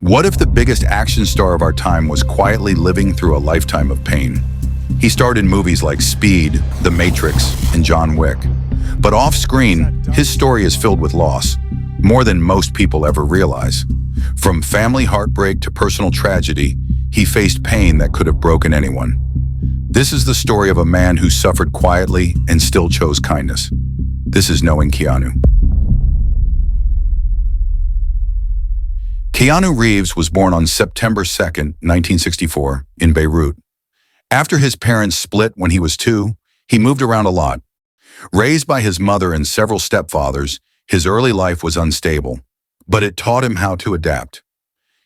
What if the biggest action star of our time was quietly living through a lifetime of pain? He starred in movies like Speed, The Matrix, and John Wick. But off-screen, his story is filled with loss, more than most people ever realize. From family heartbreak to personal tragedy, he faced pain that could have broken anyone. This is the story of a man who suffered quietly and still chose kindness. This is Knowing Keanu. Keanu Reeves was born on September 2nd, 1964, in Beirut. After his parents split when he was 2, he moved around a lot. Raised by his mother and several stepfathers, his early life was unstable, but it taught him how to adapt.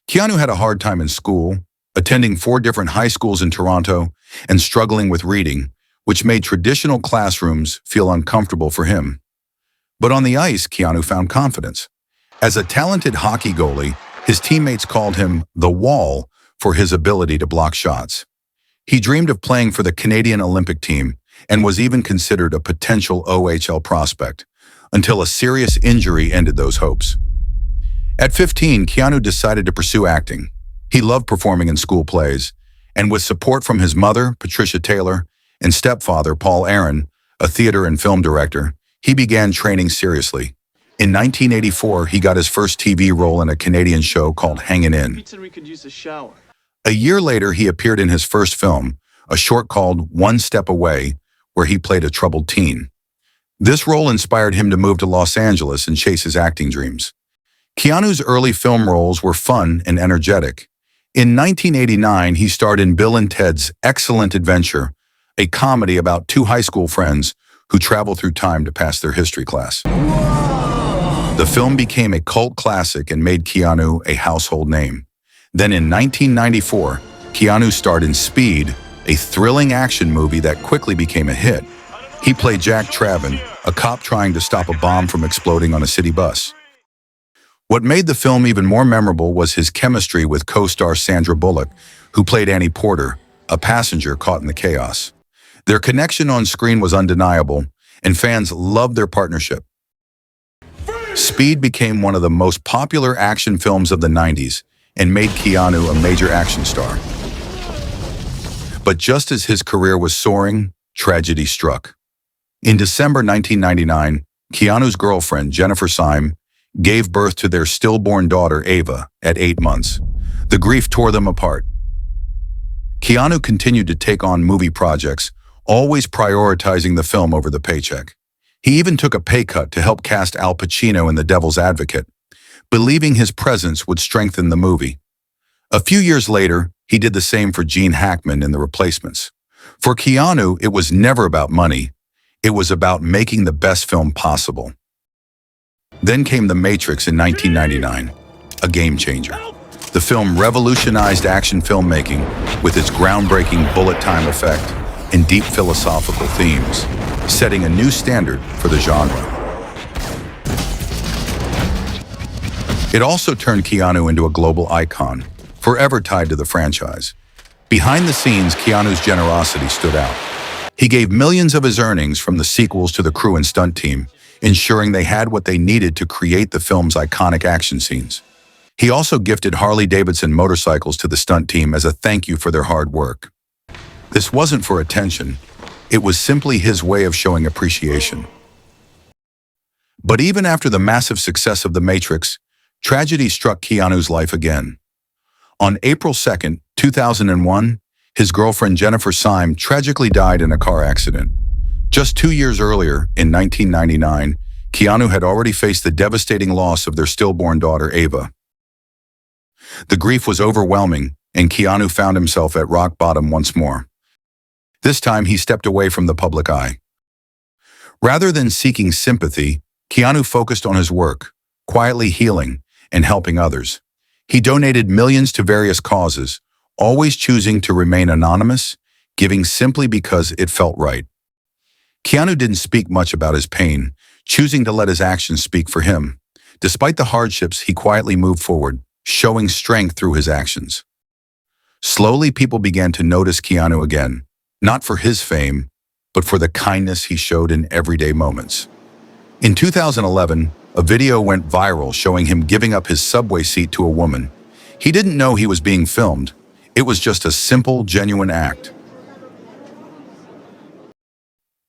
Keanu had a hard time in school, attending 4 different high schools in Toronto and struggling with reading, which made traditional classrooms feel uncomfortable for him. But on the ice, Keanu found confidence. As a talented hockey goalie, his teammates called him the Wall for his ability to block shots. He dreamed of playing for the Canadian Olympic team and was even considered a potential OHL prospect, until a serious injury ended those hopes. At 15, Keanu decided to pursue acting. He loved performing in school plays, and with support from his mother, Patricia Taylor, and stepfather, Paul Aaron, a theater and film director, he began training seriously. In 1984, he got his first TV role in a Canadian show called Hangin' In. Pete said we could use a shower. A year later, he appeared in his first film, a short called One Step Away, where he played a troubled teen. This role inspired him to move to Los Angeles and chase his acting dreams. Keanu's early film roles were fun and energetic. In 1989, he starred in Bill and Ted's Excellent Adventure, a comedy about 2 high school friends who travel through time to pass their history class. The film became a cult classic and made Keanu a household name. Then in 1994, Keanu starred in Speed, a thrilling action movie that quickly became a hit. He played Jack Traven, a cop trying to stop a bomb from exploding on a city bus. What made the film even more memorable was his chemistry with co-star Sandra Bullock, who played Annie Porter, a passenger caught in the chaos. Their connection on screen was undeniable, and fans loved their partnership. Speed became one of the most popular action films of the 90s and made Keanu a major action star. But just as his career was soaring, tragedy struck. In December 1999, Keanu's girlfriend, Jennifer Syme, gave birth to their stillborn daughter, Ava, at 8 months. The grief tore them apart. Keanu continued to take on movie projects, always prioritizing the film over the paycheck. He even took a pay cut to help cast Al Pacino in The Devil's Advocate, believing his presence would strengthen the movie. A few years later, he did the same for Gene Hackman in The Replacements. For Keanu, it was never about money. It was about making the best film possible. Then came The Matrix in 1999, a game changer. The film revolutionized action filmmaking with its groundbreaking bullet time effect and deep philosophical themes, setting a new standard for the genre. It also turned Keanu into a global icon, forever tied to the franchise. Behind the scenes, Keanu's generosity stood out. He gave millions of his earnings from the sequels to the crew and stunt team, ensuring they had what they needed to create the film's iconic action scenes. He also gifted Harley-Davidson motorcycles to the stunt team as a thank you for their hard work. This wasn't for attention. It was simply his way of showing appreciation. But even after the massive success of The Matrix, tragedy struck Keanu's life again. On April 2nd, 2001, his girlfriend Jennifer Syme tragically died in a car accident. Just 2 years earlier, in 1999, Keanu had already faced the devastating loss of their stillborn daughter, Ava. The grief was overwhelming, and Keanu found himself at rock bottom once more. This time, he stepped away from the public eye. Rather than seeking sympathy, Keanu focused on his work, quietly healing and helping others. He donated millions to various causes, always choosing to remain anonymous, giving simply because it felt right. Keanu didn't speak much about his pain, choosing to let his actions speak for him. Despite the hardships, he quietly moved forward, showing strength through his actions. Slowly, people began to notice Keanu again, not for his fame, but for the kindness he showed in everyday moments. In 2011, a video went viral showing him giving up his subway seat to a woman. He didn't know he was being filmed. It was just a simple, genuine act.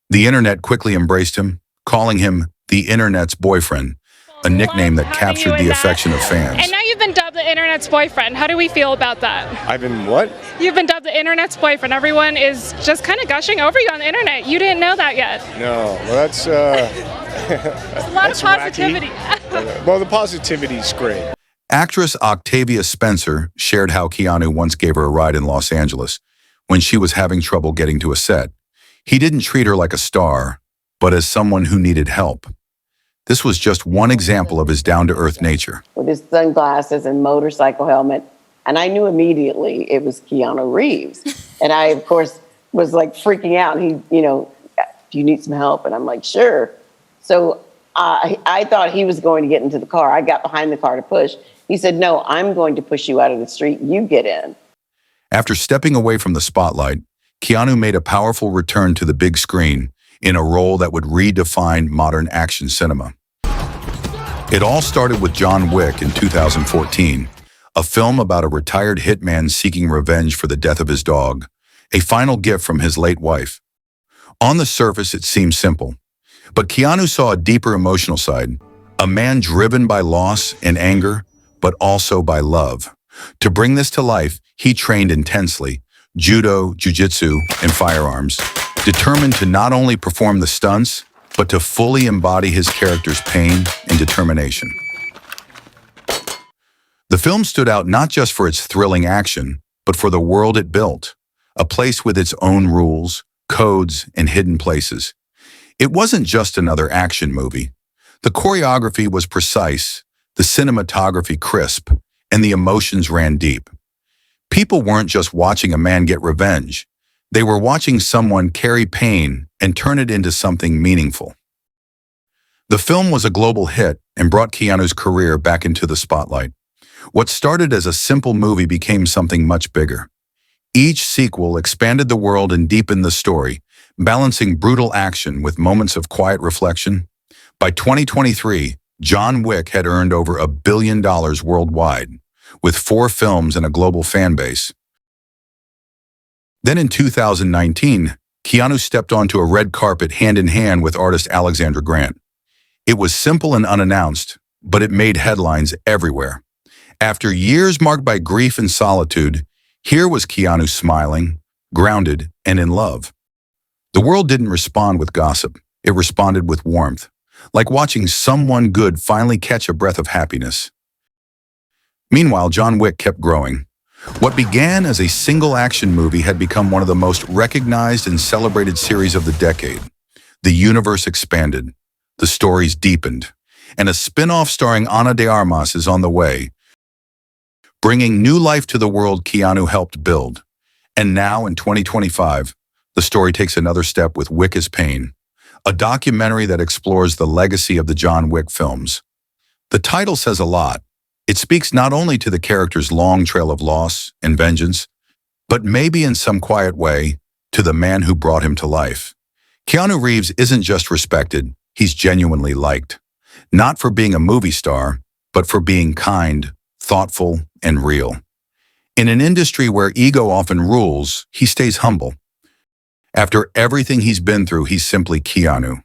The internet quickly embraced him, calling him the internet's boyfriend, a nickname that captured the affection of fans. And now you've been dubbed the internet's boyfriend. How do we feel about that? I've been what? You've been dubbed the internet's boyfriend. Everyone is just kind of gushing over you on the internet. You didn't know that yet. No, well that's a lot of positivity. Well, the positivity's great. Actress Octavia Spencer shared how Keanu once gave her a ride in Los Angeles when she was having trouble getting to a set. He didn't treat her like a star, but as someone who needed help. This was just one example of his down-to-earth nature. With his sunglasses and motorcycle helmet, and I knew immediately it was Keanu Reeves. And I, of course, was like freaking out. He, do you need some help? And I'm like, sure. So I thought he was going to get into the car. I got behind the car to push. He said, no, I'm going to push you out of the street. You get in. After stepping away from the spotlight, Keanu made a powerful return to the big screen in a role that would redefine modern action cinema. It all started with John Wick in 2014, a film about a retired hitman seeking revenge for the death of his dog, a final gift from his late wife. On the surface, it seemed simple, but Keanu saw a deeper emotional side, a man driven by loss and anger, but also by love. To bring this to life, he trained intensely, judo, jiu-jitsu, and firearms, determined to not only perform the stunts, but to fully embody his character's pain and determination. The film stood out not just for its thrilling action, but for the world it built, a place with its own rules, codes, and hidden places. It wasn't just another action movie. The choreography was precise, the cinematography crisp, and the emotions ran deep. People weren't just watching a man get revenge. They were watching someone carry pain and turn it into something meaningful. The film was a global hit and brought Keanu's career back into the spotlight. What started as a simple movie became something much bigger. Each sequel expanded the world and deepened the story, balancing brutal action with moments of quiet reflection. By 2023, John Wick had earned over $1 billion worldwide, with 4 films and a global fan base. Then in 2019, Keanu stepped onto a red carpet hand-in-hand with artist Alexandra. It was simple and unannounced, but it made headlines everywhere. After years marked by grief and solitude, here was Keanu smiling, grounded, and in love. The world didn't respond with gossip. It responded with warmth, like watching someone good finally catch a breath of happiness. Meanwhile, John Wick kept growing. What began as a single action movie had become one of the most recognized and celebrated series of the decade. The universe expanded, the stories deepened, and a spin-off starring Ana de Armas is on the way, bringing new life to the world Keanu helped build. And now, in 2025, the story takes another step with Wick is Pain, a documentary that explores the legacy of the John Wick films. The title says a lot. It speaks not only to the character's long trail of loss and vengeance, but maybe in some quiet way, to the man who brought him to life. Keanu Reeves isn't just respected, he's genuinely liked. Not for being a movie star, but for being kind, thoughtful, and real. In an industry where ego often rules, he stays humble. After everything he's been through, he's simply Keanu.